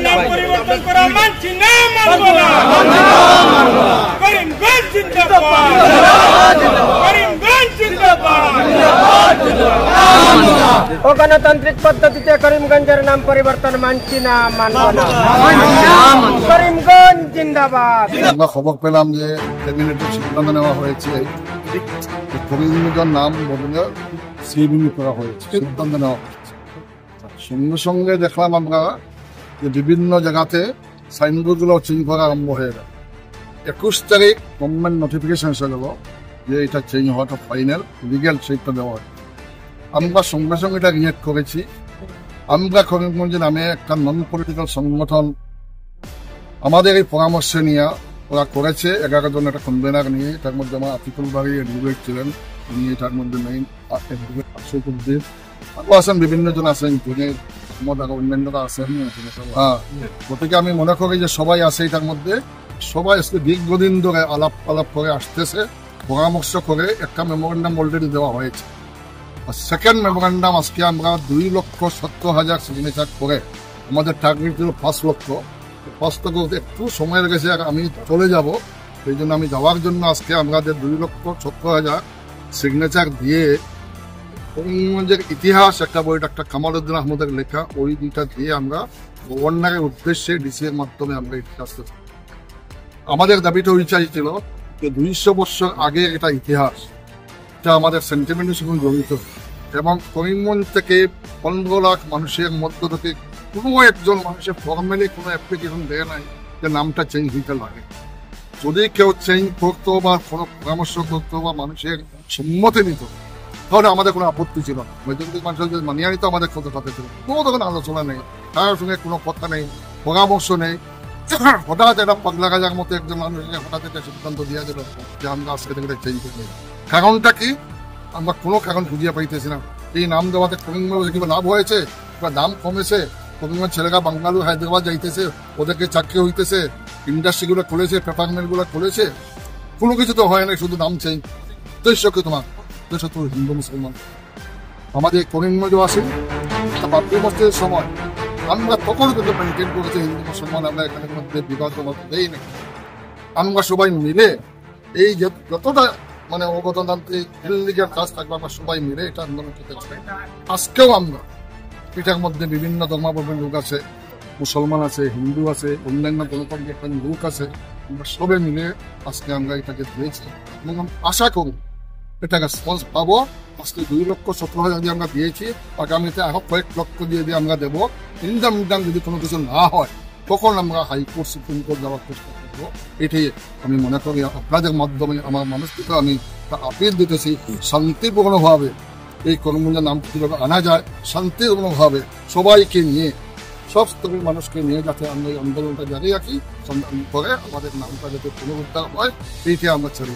নাম পরিবর্তন করা মানছি না, মানব না। করিমগঞ্জ জিন্দাবাদ, করিমগঞ্জ জিন্দাবাদ। ও গণতান্ত্রিক পদ্ধতিতে করিমগঞ্জের নাম পরিবর্তন মানছি না, মানব না। করিমগঞ্জ জিন্দাবাদ। আমরা খবর পেলাম যে ক্যাবিনেটে সিদ্ধান্ত নেওয়া হয়েছে করিমগঞ্জের নাম বদলে সিবিমি করা হয়েছে, সিদ্ধান্ত নেওয়া হয়েছে। সঙ্গে সঙ্গে দেখলাম আমরা যে বিভিন্ন জায়গাতে সাইনবোর্ডগুলো চেঞ্জ করা আরম্ভ হয়ে গেল। 21 তারিখ গভর্নমেন্ট নোটিফিকেশন এসে গেল যে এটা চেঞ্জ হওয়াটা ফাইনাল লিগেল সেইটা দেওয়া হয়। আমরা সঙ্গে সঙ্গে এটা রিয়েক্ট করেছি। আমরা করিমগঞ্জ নামে একটা নন পলিটিক্যাল সংগঠন আমাদের এই পরামর্শ নিয়ে ওরা করেছে 11 জন একটা কনভেনার নিয়ে, তার মধ্যে আমার আতিকুল বাড়ি অ্যাডভোকেট ছিলেন, উনি তার মধ্যে মেইন অ্যাডভোকেট আশিকুদ্দিন, আরও আছেন বিভিন্ন জন আছেন, অন্যান্যরা আছেন। হ্যাঁ, গতিকে আমি মনে করি যে সবাই আছে এটার মধ্যে, সবাই আজকে দীর্ঘদিন ধরে আলাপ করে আসতেছে, পরামর্শ করে একটা মেমোরেন্ডাম অলরেডি দেওয়া হয়েছে। আর সেকেন্ড মেমোরেন্ডাম আজকে আমরা 2,70,000 সিগনেচার করে, আমাদের টার্গেট ছিল 5 লক্ষ। 5 লক্ষ একটু সময় লেগেছে, আর আমি চলে যাব, সেই জন্য আমি যাওয়ার জন্য আজকে আমাদের 2,70,000 সিগনেচার দিয়ে করিমগঞ্জের ইতিহাস একটা বই, ডাক্তার কামালউদ্দিন আহমদের লেখা, ওই দুইটা দিয়ে আমরা গভর্নরের উদ্দেশ্যে ডিসি এর মাধ্যমে আমরা ইতিহাস। আমাদের দাবিটা ওই চাইছিল যে 200 বছর আগে এটা ইতিহাস, এটা আমাদের সেন্টিমেন্টের সঙ্গে জড়িত, এবং করিমগঞ্জ থেকে 15 লাখ মানুষের মধ্য থেকে কোনো একজন মানুষের ফর্মালি কোনো অ্যাপ্লিকেশন দেয় নাই যে নামটা চেঞ্জ হইতে লাগে। যদি কেউ চেঞ্জ করতো বা কোনো পরামর্শ করতো বা মানুষের সম্মতি নিত, তাহলে আমাদের কোনো আপত্তি ছিল না। মেজরিটি মানুষের যদি মানিয়ে নিত আমাদের সাথে ছিল, কোনো তখন আলোচনা নেই, তার সঙ্গে কোনো কথা নেই, পরামর্শ নেই। হঠাৎ একটা 15 হাজার মতো একজন মানুষকে হঠাৎ একটা সিদ্ধান্ত দিয়ে দিল যে আমরা আজকে থেকে চেঞ্জ করতে। কারণটা কি আমরা কোনো কারণ খুঁজিয়ে পাইতেছি না। এই নাম দেওয়াতে করিমগঞ্জ কিংবা লাভ হয়েছে বা দাম কমেছে, করিমগঞ্জ ছেলেরা বাঙ্গালুর হায়দ্রাবাদ যাইতেছে, ওদেরকে চাকরি হইতেছে, ইন্ডাস্ট্রিগুলো খুলেছে, পেপার মিলগুলো খুলেছে, কোনো কিছু তো হয় না, শুধু নাম চেঞ্জ। উদ্দেশ্য কি তোমার? উদ্দেশ্য তো হিন্দু মুসলমান। আমাদের করিমগঞ্জও আসে বাবরি সময় আমরা তখন কিন্তু মেনটেন করেছি হিন্দু মুসলমান, আমরা এখানের মধ্যে বিবাদ দেই না। আমরা সবাই মিলে এই যতটা মানে অগণতান্ত্রিক ইলিগাল কাজ থাকবে আমরা সবাই মিলে এটা আন্দোলন করতে চাই। আজকেও আমরা এটার মধ্যে বিভিন্ন ধর্মাবলম্বী লোক আছে, মুসলমান আছে, হিন্দু আছে, অন্যান্য গণতান্ত্রিক লোক আছে, আমরা সবাই মিলে আজকে আমরা এটাকে দিয়েছি এবং আশা করি এটা রেসপন্স পাবো। আজকে 2,70,000 দিয়ে আমরা দিয়েছি, আগামীতে আরো কয়েক লক্ষ দিয়ে আমরা দেবো। ইনকাম যদি কোনো কিছু না হয় তখন আমরা হাইকোর্ট, সুপ্রিম কোর্ট যাওয়ার চেষ্টা করবো। এটাই আমি মনে করি আপনাদের মাধ্যমে আমার মানুষকে আমি আপিল দিতেছি, শান্তিপূর্ণভাবে এই করিমগঞ্জের নাম কিভাবে আনা যায়, শান্তিপূর্ণভাবে সবাইকে নিয়ে, সব স্তরের মানুষকে নিয়ে যাতে আমরা এই আন্দোলনটা জারি রাখি, করে আমাদের নামটা যাতে পুনরুদ্ধার হয়, এইটাই আমরা চাই।